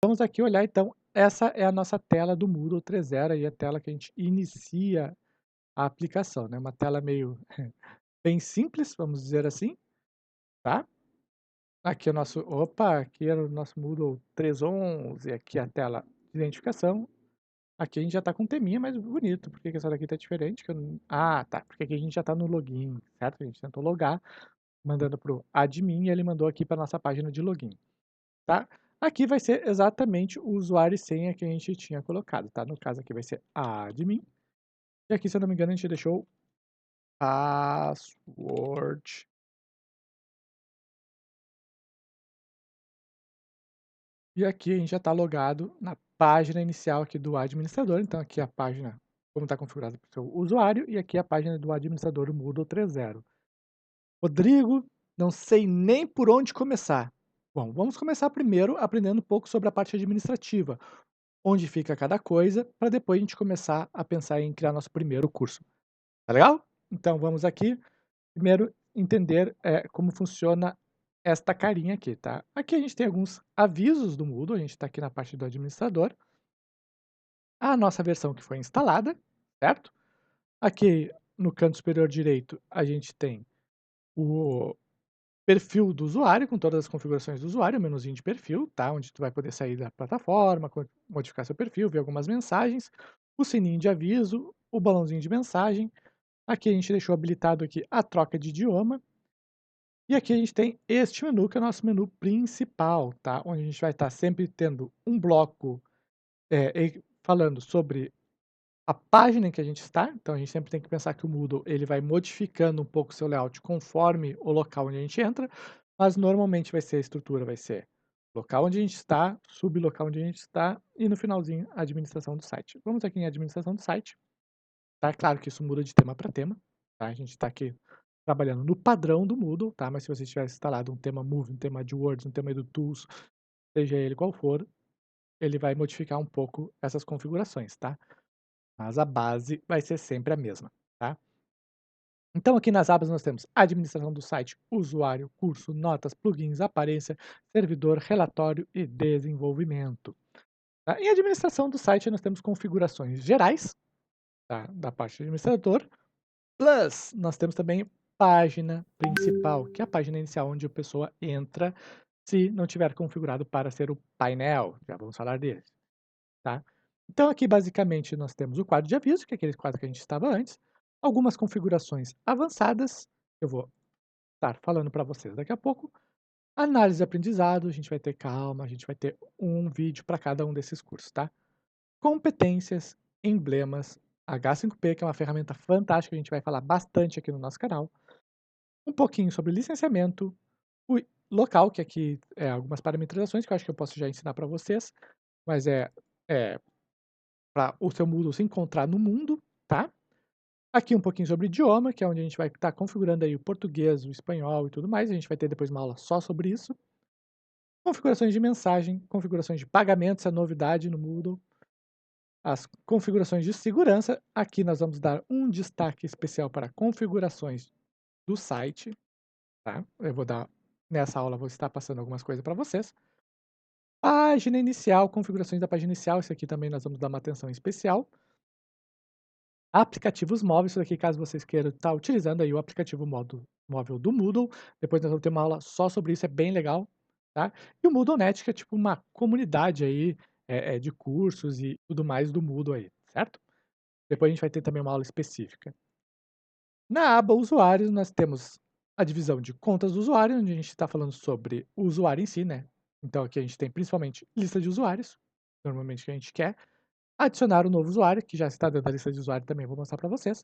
Vamos aqui olhar então, essa é a nossa tela do Moodle 3.0 e a tela que a gente inicia a aplicação, né, uma tela meio bem simples, vamos dizer assim, tá. Aqui é o nosso aqui era o nosso Moodle 3.11, aqui a tela de identificação. Aqui a gente já tá com um teminha mais bonito, por que que essa daqui tá diferente que eu não tá, porque aqui a gente já tá no login, certo? A gente tentou logar, mandando para o admin e ele mandou aqui para nossa página de login, tá. Aqui vai ser exatamente o usuário e senha que a gente tinha colocado, tá. No caso aqui vai ser admin, e aqui se eu não me engano a gente deixou password. E aqui a gente já está logado na página inicial aqui do administrador, então aqui a página como está configurada para o seu usuário, e aqui a página do administrador Moodle 3.0. Rodrigo, não sei nem por onde começar. Bom, vamos começar primeiro aprendendo um pouco sobre a parte administrativa, onde fica cada coisa, para depois a gente começar a pensar em criar nosso primeiro curso. Tá legal? Então vamos aqui primeiro entender como funciona esta carinha aqui, tá? Aqui a gente tem alguns avisos do Moodle, a gente está aqui na parte do administrador. A nossa versão que foi instalada, certo? Aqui no canto superior direito a gente tem o perfil do usuário, com todas as configurações do usuário, o menuzinho de perfil, tá? Onde tu vai poder sair da plataforma, modificar seu perfil, ver algumas mensagens, o sininho de aviso, o balãozinho de mensagem. Aqui a gente deixou habilitado aqui a troca de idioma. E aqui a gente tem este menu, que é o nosso menu principal, tá? Onde a gente vai estar sempre tendo um bloco falando sobre a página em que a gente está. Então a gente sempre tem que pensar que o Moodle ele vai modificando um pouco o seu layout conforme o local onde a gente entra, mas normalmente vai ser a estrutura, vai ser local onde a gente está, sublocal onde a gente está e no finalzinho a administração do site. Vamos aqui em administração do site, tá? Claro que isso muda de tema para tema, tá? A gente está aqui trabalhando no padrão do Moodle, tá? Mas se você tivesse instalado um tema Move, um tema de Words, um tema do Tools, seja ele qual for, ele vai modificar um pouco essas configurações, tá? Mas a base vai ser sempre a mesma, tá? Então aqui nas abas nós temos administração do site, usuário, curso, notas, plugins, aparência, servidor, relatório e desenvolvimento. Tá? Em administração do site nós temos configurações gerais, tá? Da parte do administrador, plus nós temos também página principal, que é a página inicial onde a pessoa entra se não tiver configurado para ser o painel, já vamos falar dele, tá? Então aqui basicamente nós temos o quadro de aviso, que é aquele quadro que a gente estava antes, algumas configurações avançadas, eu vou estar falando para vocês daqui a pouco, análise de aprendizado, a gente vai ter calma, a gente vai ter um vídeo para cada um desses cursos, tá? Competências, emblemas, H5P, que é uma ferramenta fantástica, a gente vai falar bastante aqui no nosso canal, um pouquinho sobre licenciamento, o local, que aqui é algumas parametrizações que eu acho que eu posso já ensinar para vocês, mas é para o seu Moodle se encontrar no mundo, tá? Aqui um pouquinho sobre idioma, que é onde a gente vai estar configurando aí o português, o espanhol e tudo mais, a gente vai ter depois uma aula só sobre isso. Configurações de mensagem, configurações de pagamento, essa é novidade no Moodle. As configurações de segurança, aqui nós vamos dar um destaque especial para configurações do site, tá? Nessa aula vou estar passando algumas coisas para vocês. Página inicial, configurações da página inicial, isso aqui também nós vamos dar uma atenção especial. Aplicativos móveis, isso daqui caso vocês queiram estar utilizando aí o aplicativo móvel do Moodle, depois nós vamos ter uma aula só sobre isso, é bem legal, tá. E o MoodleNet que é tipo uma comunidade aí, de cursos e tudo mais do Moodle aí, certo. Depois a gente vai ter também uma aula específica. Na aba usuários nós temos a divisão de contas do usuário, onde a gente está falando sobre o usuário em si, né. Então aqui a gente tem principalmente lista de usuários, normalmente que a gente quer. Adicionar um novo usuário, que já está dentro da lista de usuário também, vou mostrar para vocês.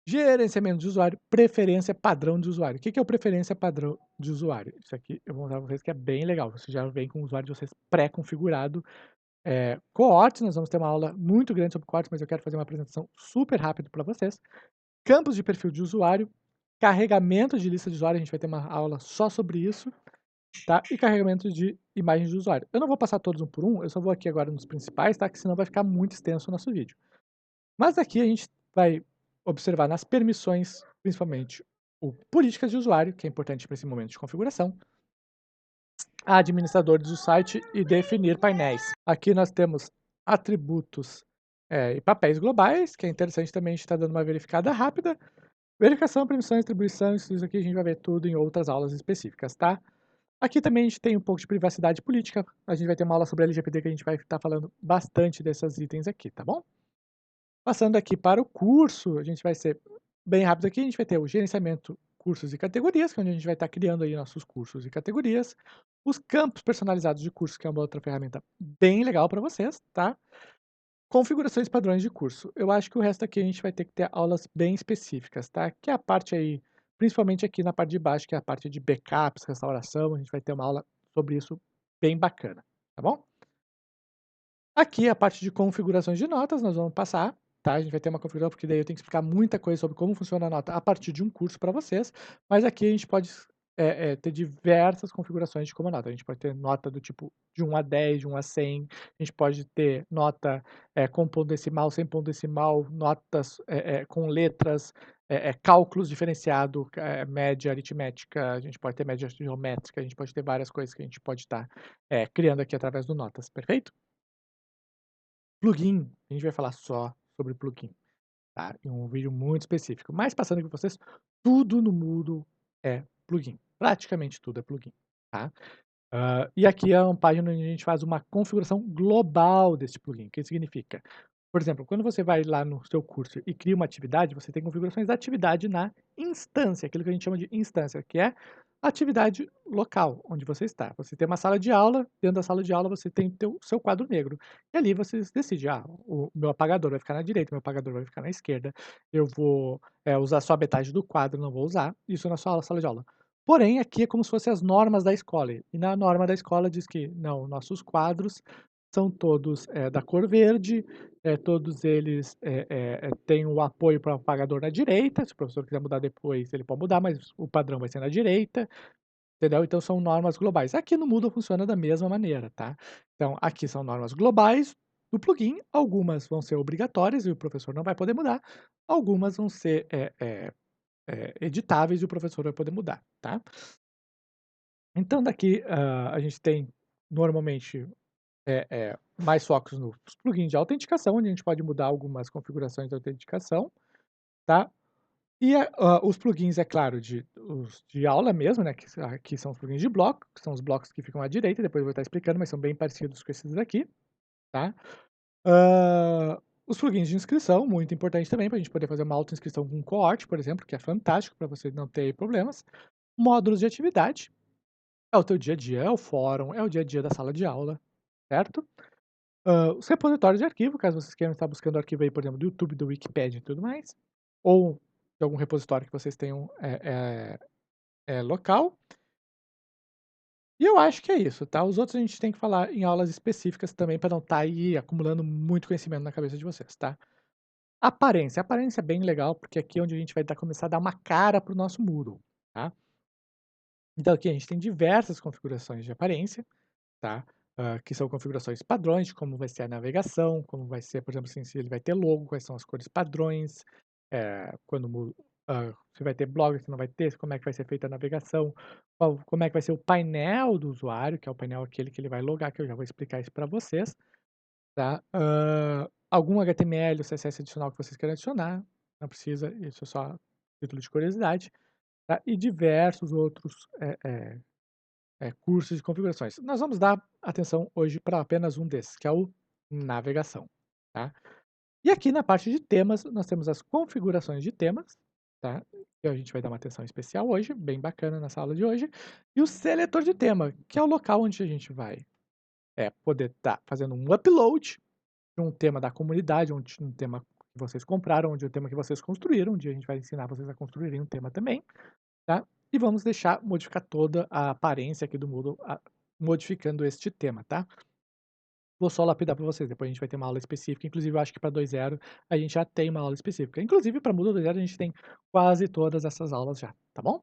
Gerenciamento de usuário, preferência padrão de usuário. O que é o preferência padrão de usuário? Isso aqui eu vou mostrar para vocês que é bem legal. Você já vem com o usuário de vocês pré-configurado. Coortes, nós vamos ter uma aula muito grande sobre coortes, mas eu quero fazer uma apresentação super rápido para vocês. Campos de perfil de usuário, carregamento de lista de usuário, a gente vai ter uma aula só sobre isso, tá? E carregamento de imagens de usuário. Eu não vou passar todos um por um, eu só vou aqui agora nos principais, tá? Que senão vai ficar muito extenso o nosso vídeo. Mas aqui a gente vai observar nas permissões, principalmente, o políticas de usuário, que é importante para esse momento de configuração. administradores do site e definir painéis. Aqui nós temos atributos, e papéis globais, que é interessante também a gente tá dando uma verificada rápida. Verificação, permissão, distribuição, isso aqui a gente vai ver tudo em outras aulas específicas, tá? Aqui também a gente tem um pouco de privacidade política, a gente vai ter uma aula sobre LGPD que a gente vai estar falando bastante desses itens aqui, tá bom? Passando aqui para o curso, a gente vai ser bem rápido aqui, a gente vai ter o gerenciamento cursos e categorias, que é onde a gente vai estar criando aí nossos cursos e categorias, os campos personalizados de curso, que é uma outra ferramenta bem legal para vocês, tá? Configurações padrões de curso. Eu acho que o resto aqui a gente vai ter que ter aulas bem específicas, tá? Que é a parte aí, principalmente aqui na parte de baixo, que é a parte de backups, restauração, a gente vai ter uma aula sobre isso bem bacana, tá bom? Aqui a parte de configurações de notas, nós vamos passar, tá? A gente vai ter uma configuração, porque daí eu tenho que explicar muita coisa sobre como funciona a nota a partir de um curso para vocês, mas aqui a gente pode ter diversas configurações de como a nota. A gente pode ter nota do tipo de 1 a 10, de 1 a 100, a gente pode ter nota com ponto decimal, sem ponto decimal, notas com letras, cálculos diferenciado, média aritmética, a gente pode ter média geométrica, a gente pode ter várias coisas que a gente pode estar criando aqui através do notas, perfeito? Plugin, a gente vai falar só sobre plugin, tá? Em um vídeo muito específico. Mas passando aqui para vocês, tudo no Moodle é plugin. Praticamente tudo é plugin, tá? E aqui é uma página onde a gente faz uma configuração global desse plugin. O que significa? Por exemplo, quando você vai lá no seu curso e cria uma atividade, você tem configurações da atividade na instância, aquilo que a gente chama de instância, que é a atividade local, onde você está. Você tem uma sala de aula, dentro da sala de aula você tem o seu quadro negro. E ali você decide, o meu apagador vai ficar na direita, o meu apagador vai ficar na esquerda, eu vou usar só metade do quadro, não vou usar, isso na sua sala de aula. Porém, aqui é como se fossem as normas da escola. E na norma da escola diz que, não, nossos quadros são todos da cor verde, todos eles têm o apoio para o apagador na direita. Se o professor quiser mudar depois, ele pode mudar, mas o padrão vai ser na direita, entendeu? Então são normas globais. Aqui no Moodle funciona da mesma maneira, tá? Então aqui são normas globais do plugin, algumas vão ser obrigatórias e o professor não vai poder mudar, algumas vão ser editáveis e o professor vai poder mudar, tá? Então daqui a gente tem normalmente mais focos nos plugins de autenticação, onde a gente pode mudar algumas configurações de autenticação, tá? E os plugins, é claro, os de aula mesmo, né? Que aqui são os plugins de bloco, que são os blocos que ficam à direita, depois eu vou estar explicando, mas são bem parecidos com esses daqui, tá? Os plugins de inscrição, muito importante também, para a gente poder fazer uma auto-inscrição com coorte, por exemplo, que é fantástico para você não ter problemas. Módulos de atividade, é o teu dia a dia, é o fórum, é o dia a dia da sala de aula, certo? Os repositórios de arquivo, caso vocês queiram estar buscando arquivo aí, por exemplo, do YouTube, do Wikipedia e tudo mais, ou de algum repositório que vocês tenham local. E eu acho que é isso, tá? Os outros a gente tem que falar em aulas específicas também, para não estar aí acumulando muito conhecimento na cabeça de vocês, tá? Aparência. Aparência é bem legal, porque aqui é onde a gente vai começar a dar uma cara para o nosso Moodle, tá? Então aqui a gente tem diversas configurações de aparência, tá? Que são configurações padrões de como vai ser a navegação, como vai ser, por exemplo, assim, se ele vai ter logo, quais são as cores padrões, quando se vai ter blog, se não vai ter, como é que vai ser feita a navegação, como é que vai ser o painel do usuário, que é o painel aquele que ele vai logar, que eu já vou explicar isso para vocês, tá? Algum HTML ou CSS adicional que vocês queiram adicionar, não precisa, isso é só título de curiosidade, tá? E diversos outros cursos e configurações. Nós vamos dar atenção hoje para apenas um desses, que é o navegação, tá? E aqui na parte de temas, nós temos as configurações de temas, tá? Que a gente vai dar uma atenção especial hoje, bem bacana nessa aula de hoje. E o seletor de tema, que é o local onde a gente vai poder estar fazendo um upload de um tema da comunidade, um tema que vocês compraram, de um tema que vocês construíram, onde a gente vai ensinar vocês a construírem um tema também, tá? E vamos modificar toda a aparência aqui do Moodle, modificando este tema, tá? Vou só lapidar para vocês, depois a gente vai ter uma aula específica, inclusive eu acho que para 2.0 a gente já tem uma aula específica. Inclusive para Moodle 2.0 a gente tem quase todas essas aulas já, tá bom?